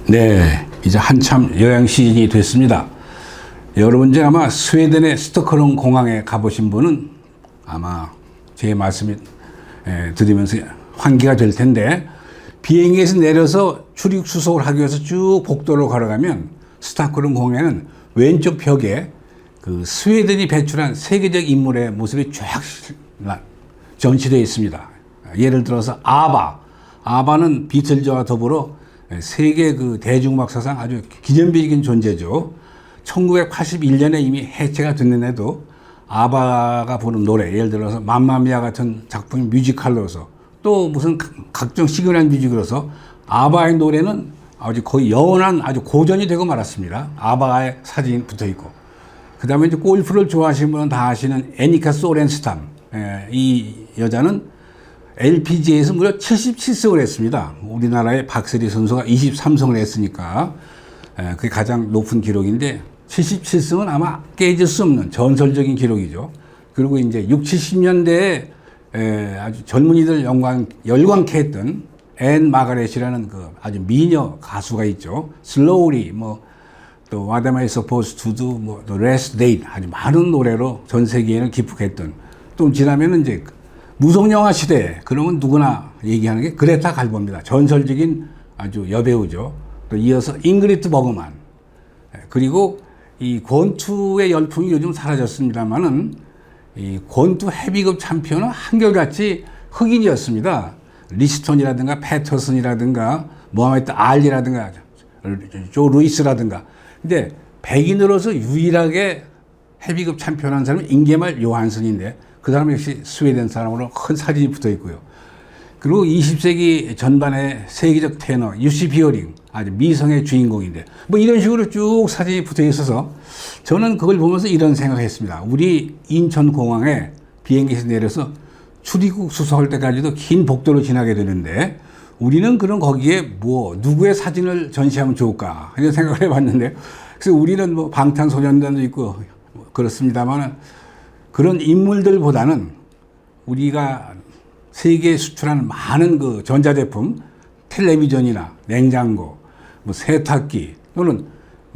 네, 이제 한참 여행 시즌이 됐습니다. 여러분 중 아마 스웨덴의 스톡홀름 공항에 가보신 분은 아마 제 말씀을 드리면서 환기가 될 텐데, 비행기에서 내려서 출입 수속을 하기 위해서 쭉 복도로 걸어가면 스톡홀름 공항에는 왼쪽 벽에 그 스웨덴이 배출한 세계적 인물의 모습이 쫙 전시되어 있습니다. 예를 들어서 아바는 비틀즈와 더불어 세계 그 대중음악사상 아주 기념비적인 존재죠. 1981년에 이미 해체가 됐는데도 아바가 부른 노래, 예를 들어서 맘마미아 같은 작품이 뮤지컬로서, 또 무슨 각종 시그널 뮤직으로서 아바의 노래는 아주 거의 영원한 아주 고전이 되고 말았습니다. 아바의 사진이 붙어 있고, 그 다음에 이제 골프를 좋아하시는 분은 다 아시는 애니카 소렌스탐, 이 여자는 LPGA에서 무려 77승을 했습니다. 우리나라의 박세리 선수가 23승을 했으니까 그게 가장 높은 기록인데, 77승은 아마 깨질 수 없는 전설적인 기록이죠. 그리고 이제 60, 70년대에 아주 젊은이들 열광케 했던 앤 마가렛이라는 그 아주 미녀 가수가 있죠. Slowly, 또 What Am I Supposed to Do, The Last Date, 아주 많은 노래로 전 세계인을 기쁘게했던, 또 지나면은 이제 무성영화 시대, 그러면 누구나 얘기하는 게 그레타 갈보입니다. 전설적인 아주 여배우죠. 또 이어서 잉그리트 버그만. 그리고 이 권투의 열풍이 요즘 사라졌습니다만은, 이 권투 헤비급 챔피언은 한결같이 흑인이었습니다. 리스톤이라든가 패터슨이라든가 모하메드 알리라든가 조 루이스라든가. 근데 백인으로서 유일하게 헤비급 챔피언한 사람은 잉게말 요한슨인데, 그 사람 역시 스웨덴 사람으로 큰 사진이 붙어 있고요. 그리고 20세기 전반의 세계적 테너 유시 비어링, 아주 미성의 주인공인데, 이런 식으로 쭉 사진이 붙어 있어서 저는 그걸 보면서 이런 생각을 했습니다. 우리 인천공항에 비행기에서 내려서 출입국 수속할 때까지도 긴 복도로 지나게 되는데, 우리는 그럼 거기에 누구의 사진을 전시하면 좋을까 이런 생각을 해봤는데, 그래서 우리는 방탄소년단도 있고 그렇습니다만, 그런 인물들보다는 우리가 세계에 수출하는 많은 그 전자제품, 텔레비전이나 냉장고, 세탁기, 또는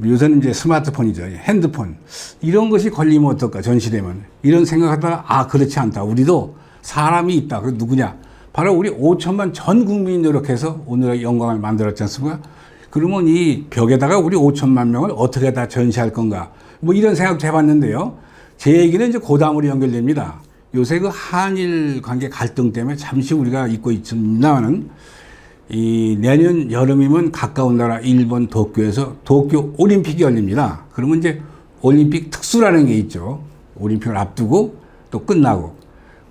요새는 이제 스마트폰이죠. 핸드폰. 이런 것이 걸리면 어떨까, 전시되면. 이런 생각하다가, 그렇지 않다. 우리도 사람이 있다. 그 누구냐? 바로 우리 5천만 전 국민이 노력해서 오늘의 영광을 만들었지 않습니까? 그러면 이 벽에다가 우리 5천만 명을 어떻게 다 전시할 건가? 이런 생각도 해봤는데요. 제 얘기는 이제 그 다음으로 연결됩니다. 요새 그 한일 관계 갈등 때문에 잠시 우리가 잊고 있습니다만은, 이 내년 여름이면 가까운 나라 일본 도쿄에서 도쿄 올림픽이 열립니다. 그러면 이제 올림픽 특수라는 게 있죠. 올림픽을 앞두고 또 끝나고.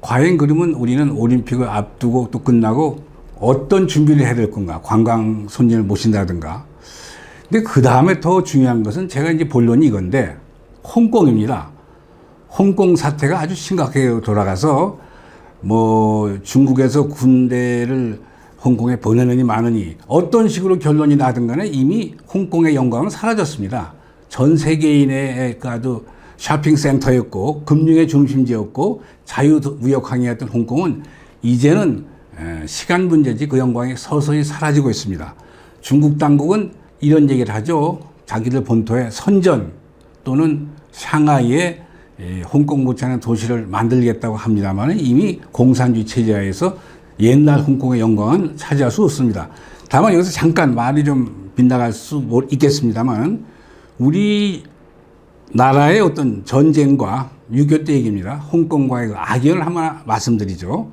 과연 그러면 우리는 올림픽을 앞두고 또 끝나고 어떤 준비를 해야 될 건가? 관광 손님을 모신다든가. 근데 그 다음에 더 중요한 것은, 제가 이제 본론이 이건데, 홍콩입니다. 홍콩 사태가 아주 심각하게 돌아가서 중국에서 군대를 홍콩에 보내느니 마느니 어떤 식으로 결론이 나든 간에 이미 홍콩의 영광은 사라졌습니다. 전 세계인의 아주 쇼핑센터였고 금융의 중심지였고 자유무역항이었던 홍콩은 이제는 시간 문제지 그 영광이 서서히 사라지고 있습니다. 중국 당국은 이런 얘기를 하죠. 자기들 본토에 선전 또는 상하이에 홍콩 못지않은 도시를 만들겠다고 합니다만, 이미 공산주의 체제하에서 옛날 홍콩의 영광은 차지할 수 없습니다. 다만 여기서 잠깐 말이 좀 빗나갈 수 있겠습니다만, 우리 나라의 어떤 전쟁과 6.25 때 얘기입니다. 홍콩과의 그 악연을 하나 말씀드리죠.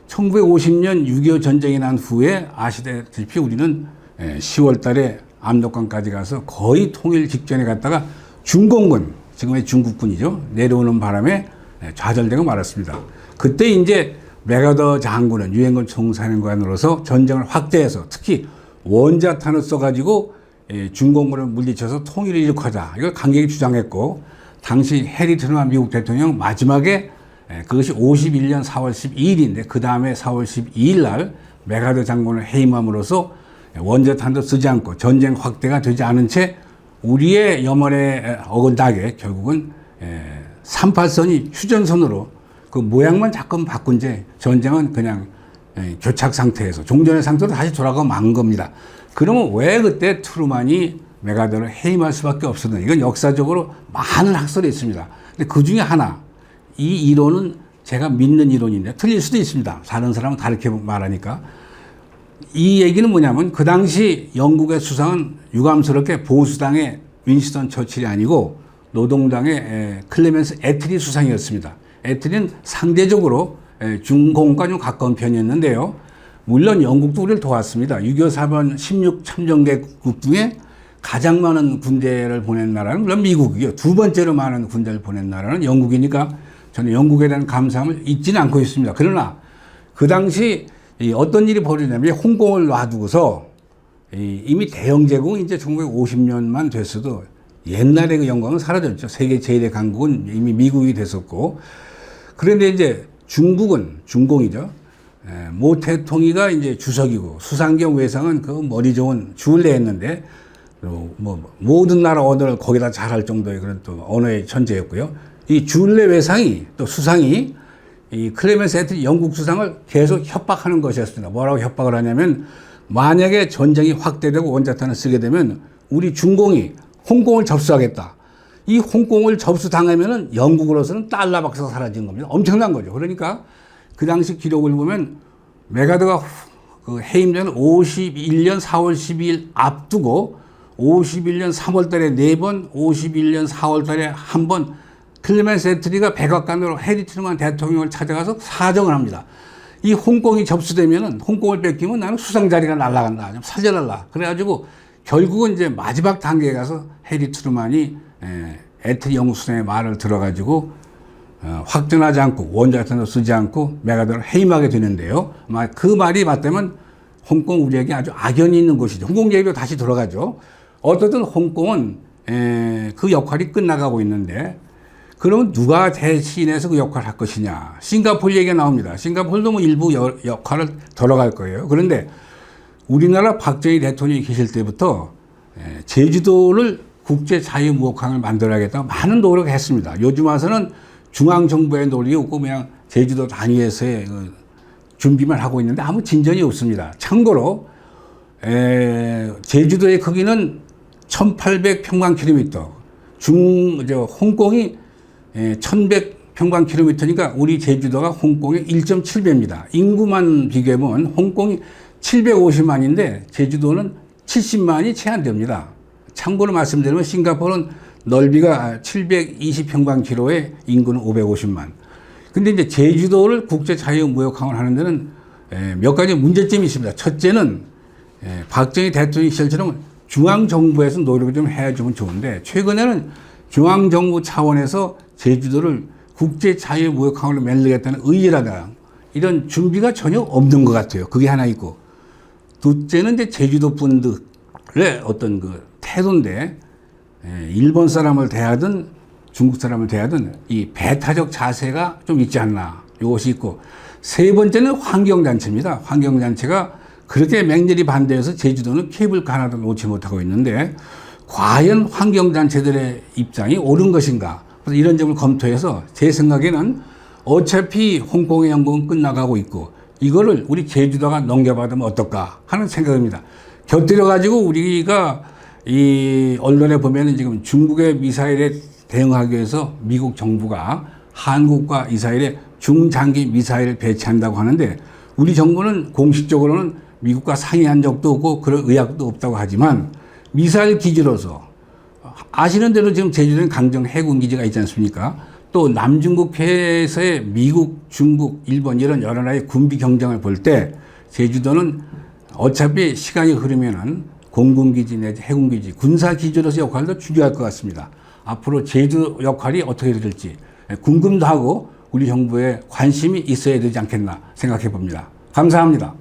1950년 6.25 전쟁이 난 후에 아시다시피 우리는 10월 달에 압록강까지 가서 거의 통일 직전에 갔다가 중공군, 지금의 중국군이죠, 내려오는 바람에 좌절되고 말았습니다. 그때 이제 맥아더 장군은 유엔군 총사령관으로서 전쟁을 확대해서 특히 원자탄을 써가지고 중공군을 물리쳐서 통일을 이룩하자, 이걸 강력히 주장했고, 당시 해리 트루먼 미국 대통령 마지막에 그것이 51년 4월 12일인데 그 다음에 4월 12일 날 맥아더 장군을 해임함으로써 원자탄도 쓰지 않고 전쟁 확대가 되지 않은 채 우리의 염원에 어긋나게 결국은 38선이 휴전선으로 그 모양만 잠깐 바꾼 채 전쟁은 그냥 교착 상태에서 종전의 상태로 다시 돌아가고 만 겁니다. 그러면 왜 그때 트루만이 메가더를 해임할 수밖에 없었나? 이건 역사적으로 많은 학설이 있습니다. 근데 그 중에 하나, 이 이론은 제가 믿는 이론인데 틀릴 수도 있습니다. 다른 사람은 다르게 말하니까. 이 얘기는 뭐냐면 그 당시 영국의 수상은 유감스럽게 보수당의 윈스턴 처칠이 아니고 노동당의 클레멘스 애틀리 수상이었습니다. 애틀리는 상대적으로 중공과 좀 가까운 편이었는데요. 물론 영국도 우리를 도왔습니다. 6.25 사변 16 참전개국 중에 가장 많은 군대를 보낸 나라는 물론 미국이요. 두 번째로 많은 군대를 보낸 나라는 영국이니까 저는 영국에 대한 감사함을 잊지는 않고 있습니다. 그러나 그 당시 어떤 일이 벌어지냐면 홍콩을 놔두고서 이미 대영 제국은 이제 1950년만 됐어도 옛날의 그 영광은 사라졌죠. 세계 제일의 강국은 이미 미국이 됐었고. 그런데 이제 중국은 중공이죠. 모태통이가 이제 주석이고 수상경 외상은 그 머리 좋은 주울레 했는데 뭐 모든 나라 언어를 거기다 잘할 정도의 그런 또 언어의 천재였고요. 이 주울레 외상이 또 수상이 이 클레멘스 애틀리 영국 수상을 계속 협박하는 것이었습니다. 뭐라고 협박을 하냐면 만약에 전쟁이 확대되고 원자탄을 쓰게 되면 우리 중공이 홍콩을 접수하겠다. 이 홍콩을 접수당하면은 영국으로서는 달러 박사가 사라지는 겁니다. 엄청난 거죠. 그러니까 그 당시 기록을 보면 메가더가 그 해임전 51년 4월 12일 앞두고 51년 3월 달에 4번, 51년 4월 달에 1번 클레멘스 애틀리가 백악관으로 해리 트루만 대통령을 찾아가서 사정을 합니다. 이 홍콩이 접수되면은 홍콩을 뺏기면 나는 수상 자리가 날아간다. 좀 살려달라. 그래가지고 결국은 이제 마지막 단계에 가서 해리 트루만이 애틀리 영국 수상의 말을 들어가지고 확전하지 않고 원자탄도 쓰지 않고 메가더를 해임하게 되는데요. 그 말이 맞다면 홍콩 우리에게 아주 악연이 있는 곳이죠. 홍콩 얘기로 다시 돌아가죠. 어떻든 홍콩은 그 역할이 끝나가고 있는데 그러면 누가 대신해서 그 역할을 할 것이냐. 싱가포르 얘기가 나옵니다. 싱가포르도 뭐 일부 역할을 덜어갈 거예요. 그런데 우리나라 박정희 대통령이 계실 때부터 제주도를 국제자유무역항을 만들어야겠다고 많은 노력을 했습니다. 요즘 와서는 중앙정부의 노력이 없고 그냥 제주도 단위에서의 준비만 하고 있는데 아무 진전이 없습니다. 참고로 제주도의 크기는 1800평방킬로미터, 홍콩이 1100평방킬로미터니까 우리 제주도가 홍콩의 1.7배입니다. 인구만 비교해보면 홍콩이 750만인데 제주도는 70만이 채 안 됩니다. 참고로 말씀드리면 싱가포르는 넓이가 720평방킬로에 인구는 550만. 근데 이제 제주도를 국제자유무역항을 하는 데는 몇 가지 문제점이 있습니다. 첫째는 박정희 대통령 시절처럼 중앙정부에서 노력을 좀 해주면 좋은데 최근에는 중앙정부 차원에서 제주도를 국제자유무역항으로 만들겠다는 의지라든가 이런 준비가 전혀 없는 것 같아요. 그게 하나 있고. 둘째는 이제 제주도 분들의 어떤 그 태도인데 일본 사람을 대하든 중국 사람을 대하든 이 배타적 자세가 좀 있지 않나. 이것이 있고. 세 번째는 환경단체입니다. 환경단체가 그렇게 맹렬히 반대해서 제주도는 케이블카 하나도 놓지 못하고 있는데 과연 환경단체들의 입장이 옳은 것인가. 그래서 이런 점을 검토해서 제 생각에는 어차피 홍콩의 영국은 끝나가고 있고 이거를 우리 제주도가 넘겨받으면 어떨까 하는 생각입니다. 곁들여 가지고 우리가 이 언론에 보면은 지금 중국의 미사일에 대응하기 위해서 미국 정부가 한국과 이스라엘에 중장기 미사일을 배치한다고 하는데 우리 정부는 공식적으로는 미국과 상의한 적도 없고 그런 의향도 없다고 하지만 미사일 기지로서 아시는 대로 지금 제주도는 강정 해군 기지가 있지 않습니까? 또 남중국해에서의 미국, 중국, 일본 이런 여러 나라의 군비 경쟁을 볼 때 제주도는 어차피 시간이 흐르면은 공군기지 내지 해군기지, 군사기지로서 역할도 중요할 것 같습니다. 앞으로 제주 역할이 어떻게 될지 궁금도 하고 우리 정부에 관심이 있어야 되지 않겠나 생각해 봅니다. 감사합니다.